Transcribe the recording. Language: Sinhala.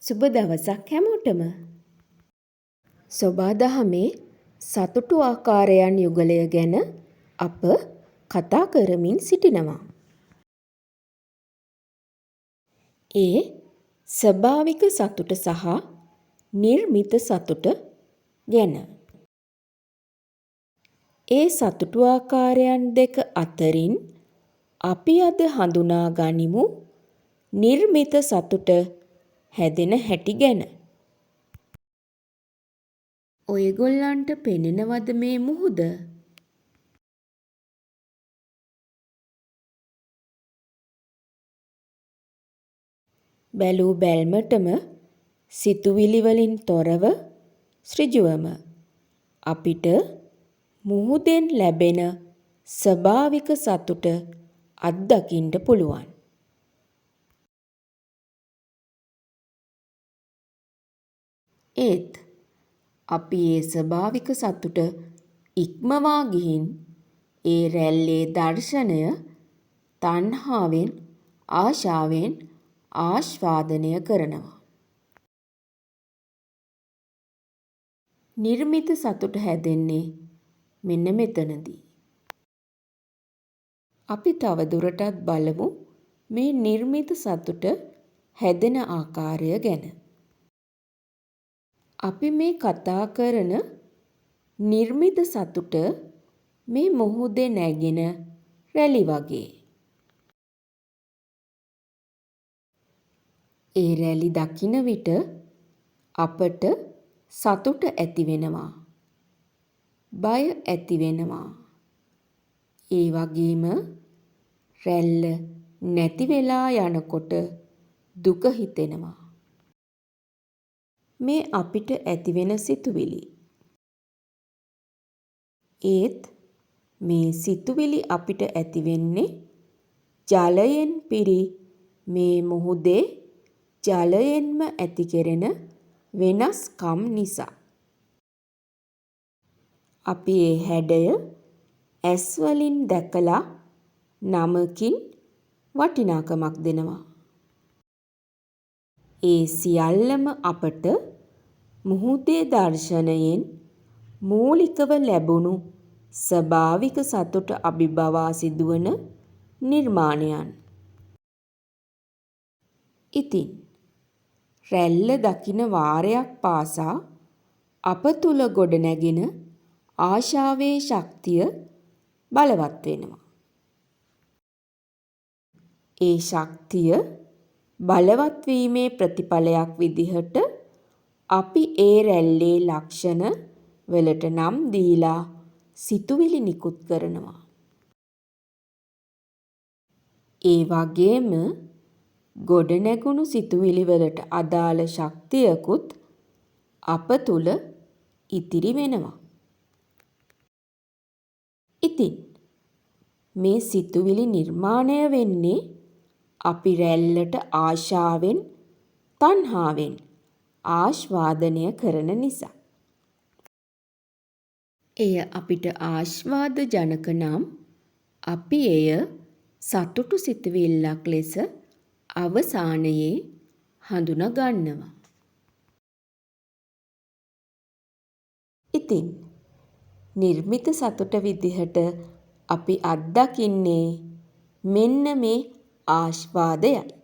සුබ දවසක් හැමෝටම. සොබාදහමේ සතුටු ආකාරයන් යුගලය ගැන අප කතා කරමින් සිටිනවා. ඒ ස්වභාවික සතුට සහ නිර්මිත සතුට ගැන. ඒ සතුටු ආකාරයන් දෙක අතරින් අපි අද හඳුනා ගනිමු නිර්මිත සතුට හැදෙන හැටි ගැන. ඔයගොල්ලන්ට පෙනෙනවද මේ මුහුද? බැලූ බැල්මටම සිතුවිලි වලින් තොරව ඍජුවම අපිට මුහුදෙන් ලැබෙන ස්වභාවික සතුට අත්දකින්න පුළුවන්. ඒත් අපි ඒ ස්වභාවික සතුට ඉක්මවා ගිහින් ඒ රැල්ලේ දර්ශනය තණ්හාවෙන් ආශාවෙන් ආස්වාදනය කරනවා. නිර්මිත සතුට හැදෙන්නේ මෙන්න මෙතනදී. අපි තව දුරටත් බලමු මේ නිර්මිත සතුට හැදෙන ආකාරය ගැන. අපි මේ කතා කරන නිර්මිත සතුට මේ මුහුදේ නැගෙන රැලි වගේ. ඒ රැලි දකින විට අපට සතුට ඇති වෙනවා. බය ඇති වෙනවා. ඒ වගේම රැල්ල නැති වෙලා යනකොට දුක හිතෙනවා. මේ අපිට ඇතිවෙන සිතුවිලි. ඒත් මේ සිතුවිලි අපිට ඇතිවෙන්නේ ජලයෙන් පිරි මේ මුහුදේ ජලයෙන්ම ඇති කෙරෙන වෙනස්කම් නිසා. අපි ඒ හැඩය ඇස් වලින් දැකලා නමකින් වටිනාකමක් දෙනවා. ඒ සියල්ලම අපට මුහුදේ දර්ශනයෙන් මූලිකව ලැබුණු ස්වභාවික සතුට අභිබවා සිදුවන නිර්මාණයන්. ඉතින් රැල්ල දකින වාරයක් පාසා අප තුල ගොඩනැගෙන ආශාවේ ශක්තිය බලවත් වෙනවා. ඒ ශක්තිය බලවත් වීමේ ප්‍රතිඵලයක් විදිහට අපි ඒ රැල්ලේ ලක්ෂණ වලට නම් දීලා සිතුවිලි නිකුත් කරනවා. ඒ වගේම ගොඩනැගුණු සිතුවිලි වලට අදාළ ශක්තියකුත් අප තුල ඉතිරි වෙනවා. ඉතින් මේ සිතුවිලි නිර්මාණය වෙන්නේ අපි රැල්ලට ආශාවෙන් තණ්හාවෙන් ආස්වාදනය කරන නිසා. එය අපිට ආස්වාද ජනක නම් අපි එය සතුටු සිතුවිල්ලක් ලෙස අවසානයේ හඳුනා ගන්නවා. ඉතින් නිර්මිත සතුට විදිහට අපි අත්දකින්නේ මෙන්න මේ ආස්වාදයයි.